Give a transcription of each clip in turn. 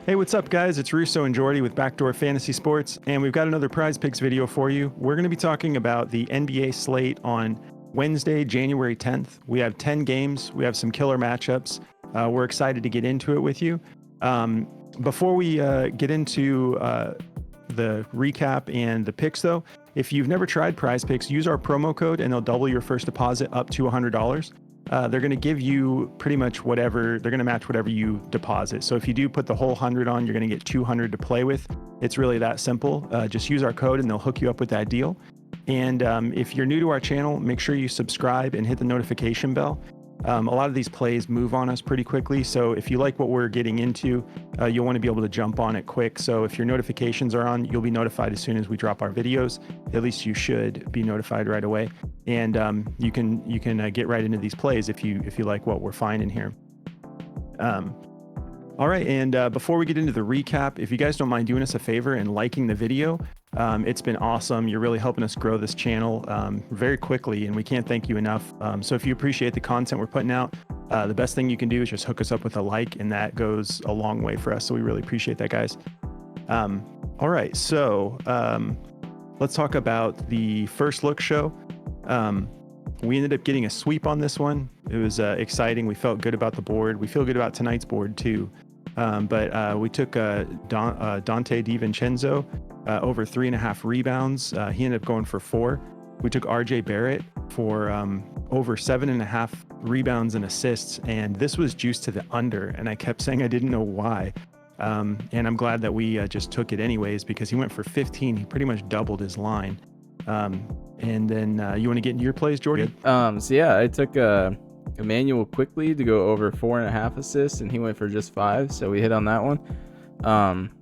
Hey, what's up, guys? It's Russo and Jordy with Backdoor Fantasy Sports, and we've got another Prize Picks video for you. We're going to be talking about the NBA slate on Wednesday, January 10th. We have 10 games. We have some killer matchups. We're excited to get into it with you. Before we get into the recap and the picks, though, if you've never tried Prize Picks, use our promo code and they'll double your first deposit up to $100. They're going to give you pretty much whatever, they're going to match whatever you deposit. So if you do put the whole 100 on, you're going to get 200 to play with. It's really that simple. Just use our code and they'll hook you up with that deal. And if you're new to our channel, make sure you subscribe and hit the notification bell. A lot of these plays move on us pretty quickly. So if you like what we're getting into, you'll want to be able to jump on it quick. So if your notifications are on, you'll be notified as soon as we drop our videos. At least you should be notified right away. And you can get right into these plays if you like what we're finding here. All right, and before we get into the recap, if you guys don't mind doing us a favor and liking the video, it's been awesome. You're really helping us grow this channel very quickly, and we can't thank you enough. So if you appreciate the content we're putting out, the best thing you can do is just hook us up with a like, and that goes a long way for us. So we really appreciate that, guys. All right, so let's talk about the first look show. We ended up getting a sweep on this one. It was exciting. We felt good about the board. We feel good about tonight's board too. But we took Dante DiVincenzo over 3.5 rebounds. He ended up going for 4. We took RJ Barrett for over 7.5 rebounds and assists. And this was juiced to the under. And I kept saying I didn't know why. And I'm glad that we just took it anyways, because he went for 15. He pretty much doubled his line. And then you want to get into your plays, Jordy? So yeah, I took Emmanuel quickly to go over 4.5 assists, and he went for just 5. So we hit on that one.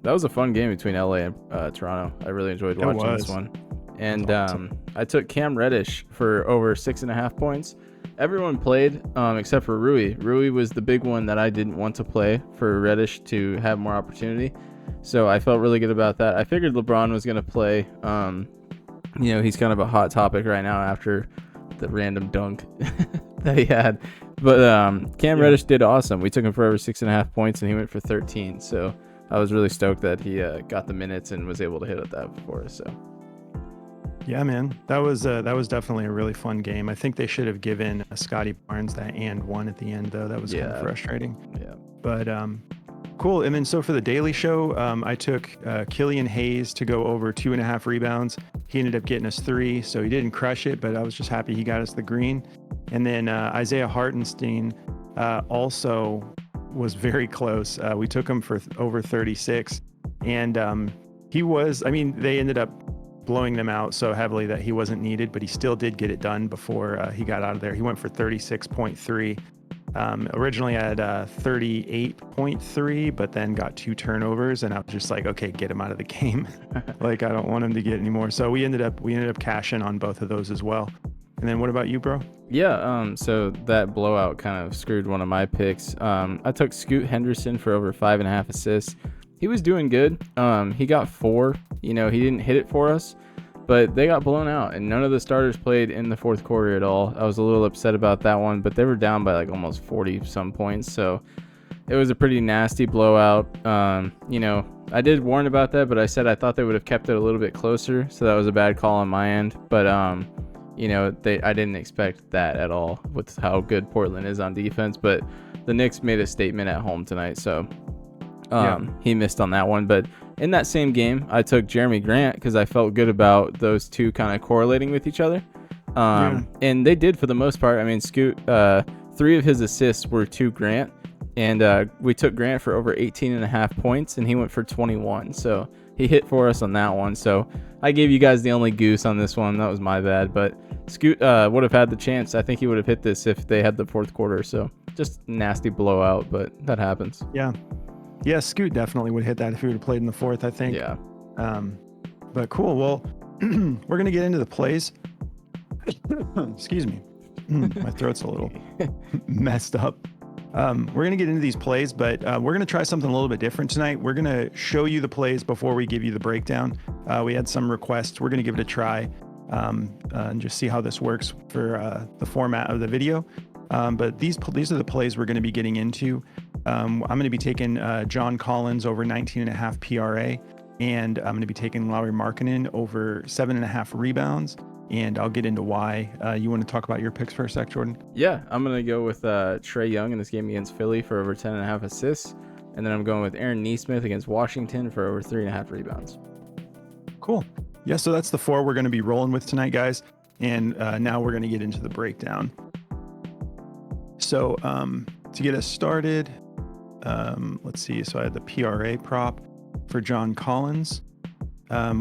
That was a fun game between LA and Toronto. I really enjoyed watching this one. And I took Cam Reddish for over 6.5 points. Everyone played except for Rui. Rui was the big one that I didn't want to play for Reddish to have more opportunity. So I felt really good about that. I figured LeBron was going to play. He's kind of a hot topic right now after the random dunk that he had. But Cam Reddish did awesome. We took him for over 6.5 points, and he went for 13. So I was really stoked that he got the minutes and was able to hit at that for us. So yeah, man, that was definitely a really fun game. I think they should have given Scotty Barnes that and one at the end, though. That was kind of frustrating. Yeah, but cool. And then so for the daily show, I took Killian Hayes to go over 2.5 rebounds. He ended up getting us 3, so he didn't crush it, but I was just happy he got us the green. And then Isaiah Hartenstein also was very close. We took him for over 36, and they ended up blowing them out so heavily that he wasn't needed, but he still did get it done before he got out of there. He went for 36.3. Originally I had 38.3, but then got 2 turnovers, and I was just like, okay, get him out of the game. Like, I don't want him to get any more. So we ended up cashing on both of those as well. And then what about you, bro? Yeah, so that blowout kind of screwed one of my picks. I took Scoot Henderson for over 5.5 assists. He was doing good. He got 4. He didn't hit it for us, but they got blown out, and none of the starters played in the fourth quarter at all. I was a little upset about that one, but they were down by like almost 40 some points, so it was a pretty nasty blowout. I did warn about that, but I said I thought they would have kept it a little bit closer, so that was a bad call on my end. But I didn't expect that at all with how good Portland is on defense. But the Knicks made a statement at home tonight, so he missed on that one. But in that same game, I took Jeremy Grant because I felt good about those two kind of correlating with each other. And they did for the most part. I mean, Scoot, 3 of his assists were to Grant, and we took Grant for over 18.5 points, and he went for 21. So he hit for us on that one. So I gave you guys the only goose on this one. That was my bad. But Scoot would have had the chance. I think he would have hit this if they had the fourth quarter. So just nasty blowout, but that happens. Yeah, Scoot definitely would hit that if he would have played in the fourth, I think. Yeah. But cool. Well, we're going to get into the plays. Excuse me. My throat's a little messed up. We're going to get into these plays, but we're going to try something a little bit different tonight. We're going to show you the plays before we give you the breakdown. We had some requests. We're going to give it a try and just see how this works for the format of the video. But these are the plays we're going to be getting into. I'm going to be taking John Collins over 19.5 PRA, and I'm going to be taking Lauri Markkanen over 7.5 rebounds. And I'll get into why. You want to talk about your picks for a sec, Jordan? Yeah, I'm going to go with Trey Young in this game against Philly for over 10.5 assists. And then I'm going with Aaron Nesmith against Washington for over 3.5 rebounds. Cool. Yeah, so that's the 4 we're going to be rolling with tonight, guys. And now we're going to get into the breakdown. So to get us started, let's see. So I had the PRA prop for John Collins.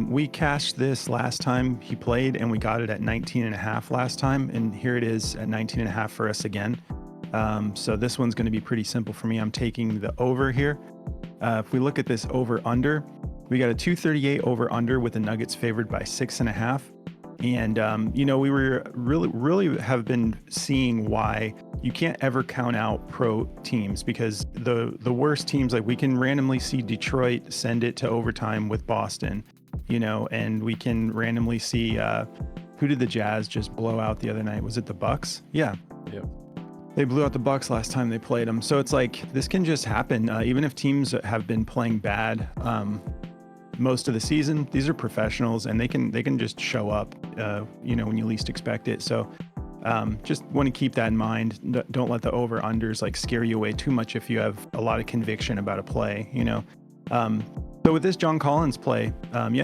We cashed this last time he played, and we got it at 19.5 last time. And here it is at 19.5 for us again. So this one's going to be pretty simple for me. I'm taking the over here. If we look at this over under, we got a 238 over under with the Nuggets favored by 6.5. And, we were really have been seeing why you can't ever count out pro teams, because the worst teams, like we can randomly see Detroit send it to overtime with Boston, and we can randomly see, who did the Jazz just blow out the other night? Was it the Bucks? Yeah. Yep. They blew out the Bucks last time they played them. So it's like, this can just happen. Even if teams have been playing bad, most of the season, these are professionals, and they can just show up, when you least expect it. So just want to keep that in mind. Don't let the over unders like scare you away too much if you have a lot of conviction about a play, So with this John Collins play,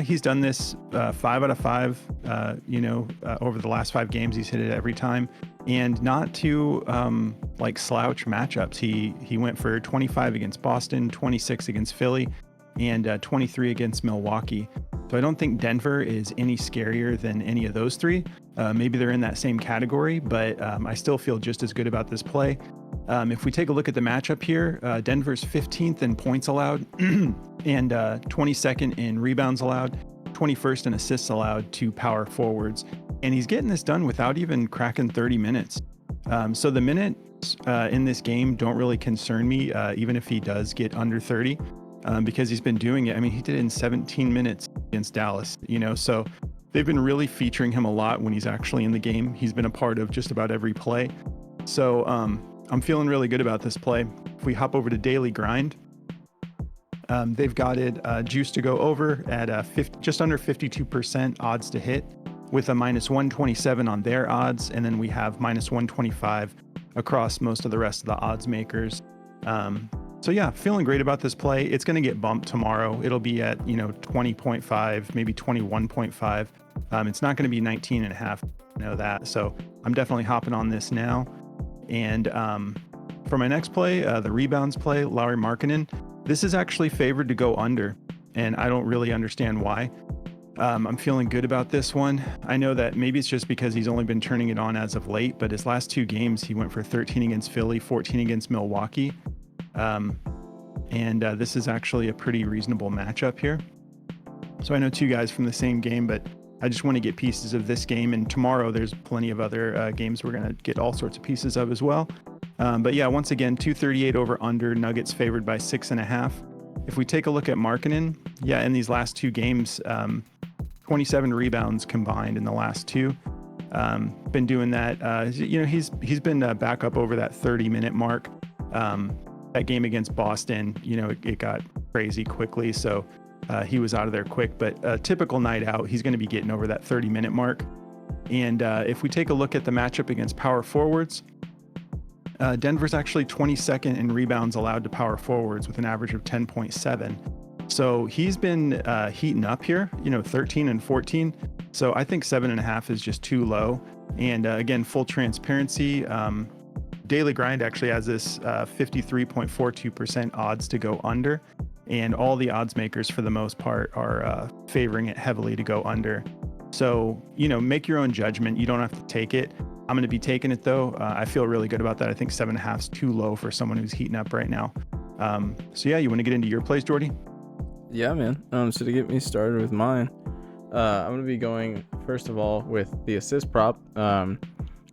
he's done this 5 out of 5, over the last 5 games. He's hit it every time, and not to slouch matchups. He went for 25 against Boston, 26 against Philly, and 23 against Milwaukee. So I don't think Denver is any scarier than any of those 3. Maybe they're in that same category, but I still feel just as good about this play. If we take a look at the matchup here, Denver's 15th in points allowed and 22nd in rebounds allowed, 21st in assists allowed to power forwards. And he's getting this done without even cracking 30 minutes. So the minutes in this game don't really concern me, even if he does get under 30. Because he's been doing it. I mean, he did it in 17 minutes against Dallas, so they've been really featuring him a lot when he's actually in the game. He's been a part of just about every play. So I'm feeling really good about this play. If we hop over to Daily Grind, they've got it juiced to go over at just under 52% odds to hit, with a -127 on their odds. And then we have -125 across most of the rest of the odds makers. So yeah, feeling great about this play. It's going to get bumped tomorrow. It'll be at, 20.5, maybe 21.5. It's not going to be 19.5. I know that. So I'm definitely hopping on this now. And for my next play, the rebounds play, Lauri Markkanen, this is actually favored to go under, and I don't really understand why. I'm feeling good about this one. I know that maybe it's just because he's only been turning it on as of late, but his last 2 games, he went for 13 against Philly, 14 against Milwaukee. And this is actually a pretty reasonable matchup here. So I know 2 guys from the same game, but I just want to get pieces of this game. And tomorrow there's plenty of other games we're going to get all sorts of pieces of as well. But yeah, once again, 238 over under, Nuggets favored by 6.5. If we take a look at Markkanen, in these last 2 games, 27 rebounds combined in the last 2. Been doing that. He's been back up over that 30-minute mark. That game against Boston, it got crazy quickly, so he was out of there quick. But a typical night out, he's going to be getting over that 30-minute mark. And if we take a look at the matchup against power forwards, Denver's actually 22nd in rebounds allowed to power forwards with an average of 10.7. So he's been heating up here, 13 and 14. So I think 7.5 is just too low. And again, full transparency, Daily Grind actually has this 53.42% odds to go under, and all the odds makers for the most part are favoring it heavily to go under. So, make your own judgment. You don't have to take it. I'm going to be taking it though. I feel really good about that. I think 7.5 is too low for someone who's heating up right now. So yeah, you want to get into your plays, Jordy? Yeah, man. So to get me started with mine, I'm going to be going first of all with the assist prop. I'm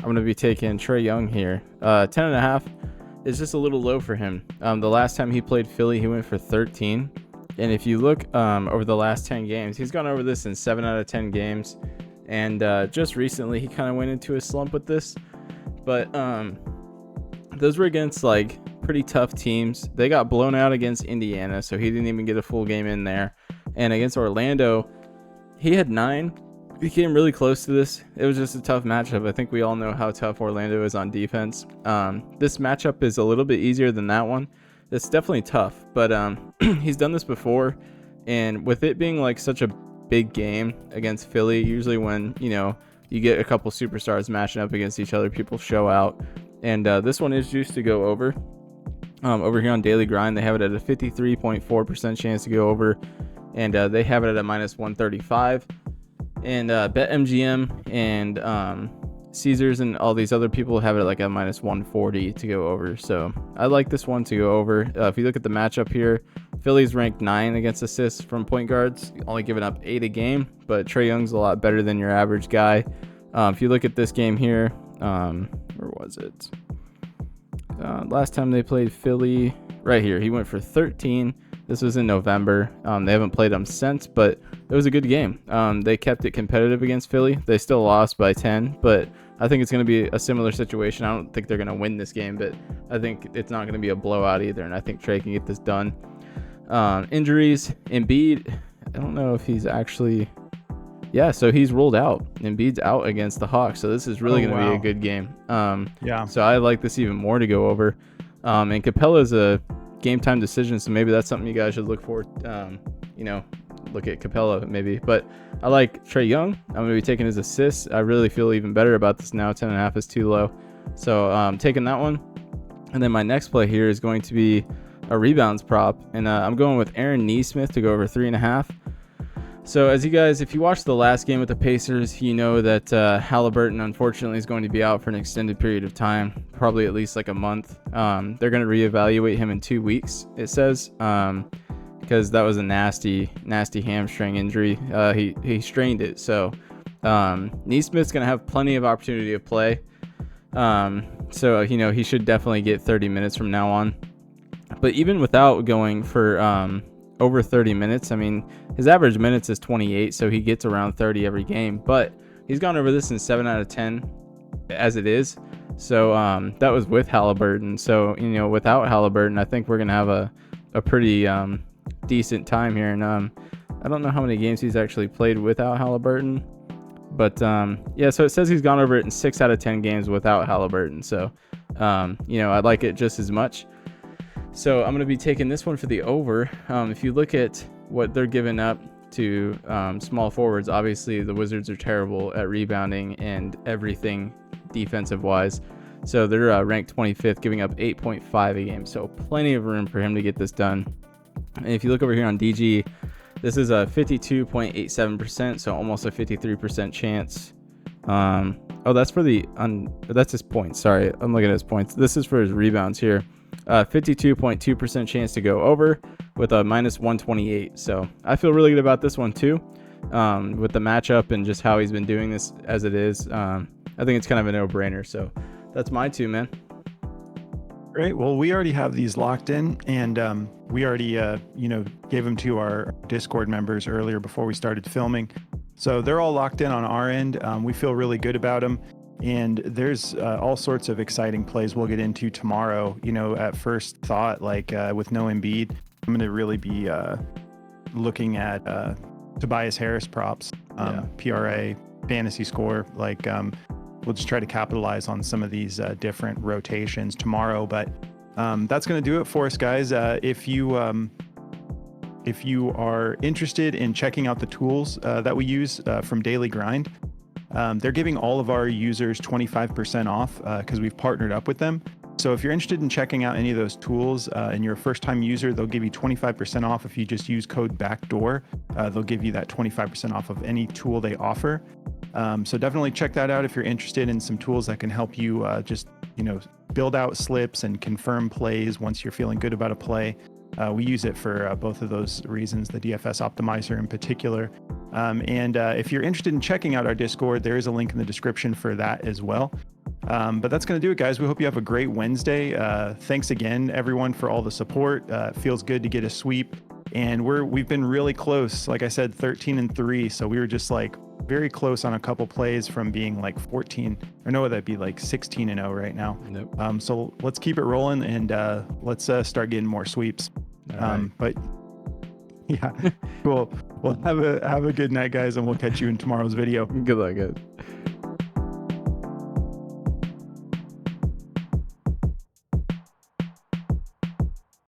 going to be taking Trey Young here. 10.5 is just a little low for him. The last time he played Philly, he went for 13. And if you look over the last 10 games, he's gone over this in 7 out of 10 games. And just recently, he kind of went into a slump with this. But those were against pretty tough teams. They got blown out against Indiana, so he didn't even get a full game in there. And against Orlando, he had 9. He came really close to this. It was just a tough matchup. I think we all know how tough Orlando is on defense. This matchup is a little bit easier than that one. It's definitely tough, but he's done this before. And with it being like such a big game against Philly, usually when, you get a couple superstars matching up against each other, people show out. And this one is juiced to go over. Over here on Daily Grind, they have it at a 53.4% chance to go over. And they have it at a minus 135. And BetMGM and Caesars and all these other people have it at like a minus 140 to go over. So I like this one to go over. If you look at the matchup here, Philly's ranked 9 against assists from point guards, only giving up 8 a game, but Trey Young's a lot better than your average guy. If you look at this game here, where was it? Last time they played Philly, right here, he went for 13. This was in November. They haven't played them since, but it was a good game. They kept it competitive against Philly. They still lost by 10, but I think it's going to be a similar situation. I don't think they're going to win this game, but I think it's not going to be a blowout either, and I think Trey can get this done. Injuries, Embiid, I don't know if he's actually... Yeah, so he's ruled out. Embiid's out against the Hawks, so this is really going to be a good game. So I like this even more to go over. And Capella's a game time decision, so maybe that's something you guys should look for. Look at Capella maybe. But I like Trey Young. I'm going to be taking his assists. I really feel even better about this now. 10.5 is too low. So I'm taking that one. And then my next play here is going to be a rebounds prop. And I'm going with Aaron Nesmith to go over 3.5. So as you guys, if you watched the last game with the Pacers, you know that Halliburton unfortunately is going to be out for an extended period of time, probably at least like a month. They're going to reevaluate him in 2 weeks, it says, because that was a nasty hamstring injury. He strained it. So Nesmith's going to have plenty of opportunity to play. So he should definitely get 30 minutes from now on. But even without going for over 30 minutes, I mean, his average minutes is 28, so he gets around 30 every game. But he's gone over this in 7 out of 10 as it is. So that was with Halliburton. So, without Halliburton, I think we're going to have a pretty decent time here. And I don't know how many games he's actually played without Halliburton. But, so it says he's gone over it in 6 out of 10 games without Halliburton. So, I like it just as much. So I'm going to be taking this one for the over. If you look at what they're giving up to small forwards, obviously the Wizards are terrible at rebounding and everything defensive-wise. So they're ranked 25th, giving up 8.5 a game. So plenty of room for him to get this done. And if you look over here on DG, this is a 52.87%, so almost a 53% chance. That's for that's his points. Sorry, I'm looking at his points. This is for his rebounds here. 52.2% chance to go over with a minus 128. So I feel really good about this one too, with the matchup and just how he's been doing this as it is. I think it's kind of a no-brainer. So that's my 2, man. Great. Well, we already have these locked in, and we already, gave them to our Discord members earlier before we started filming. So they're all locked in on our end. We feel really good about them. And there's all sorts of exciting plays we'll get into tomorrow. At first thought, with no Embiid, I'm going to really be looking at Tobias Harris props, PRA, fantasy score. We'll just try to capitalize on some of these different rotations tomorrow. But that's going to do it for us, guys. If you are interested in checking out the tools that we use from Daily Grind, they're giving all of our users 25% off because we've partnered up with them. So if you're interested in checking out any of those tools and you're a first-time user, they'll give you 25% off if you just use code BACKDOOR. They'll give you that 25% off of any tool they offer. So definitely check that out if you're interested in some tools that can help you build out slips and confirm plays once you're feeling good about a play. We use it for both of those reasons, the DFS optimizer in particular. And if you're interested in checking out our Discord, there is a link in the description for that as well. But that's going to do it, guys. We hope you have a great Wednesday. Thanks again, everyone, for all the support. It feels good to get a sweep. And we've been really close. Like I said, 13-3. So we were just very close on a couple plays from being like 14, or no, that'd be like 16-0 right now. Nope. So let's keep it rolling, and let's start getting more sweeps. Right. But yeah, cool. Well, have a good night, guys, and we'll catch you in tomorrow's video. Good luck, guys.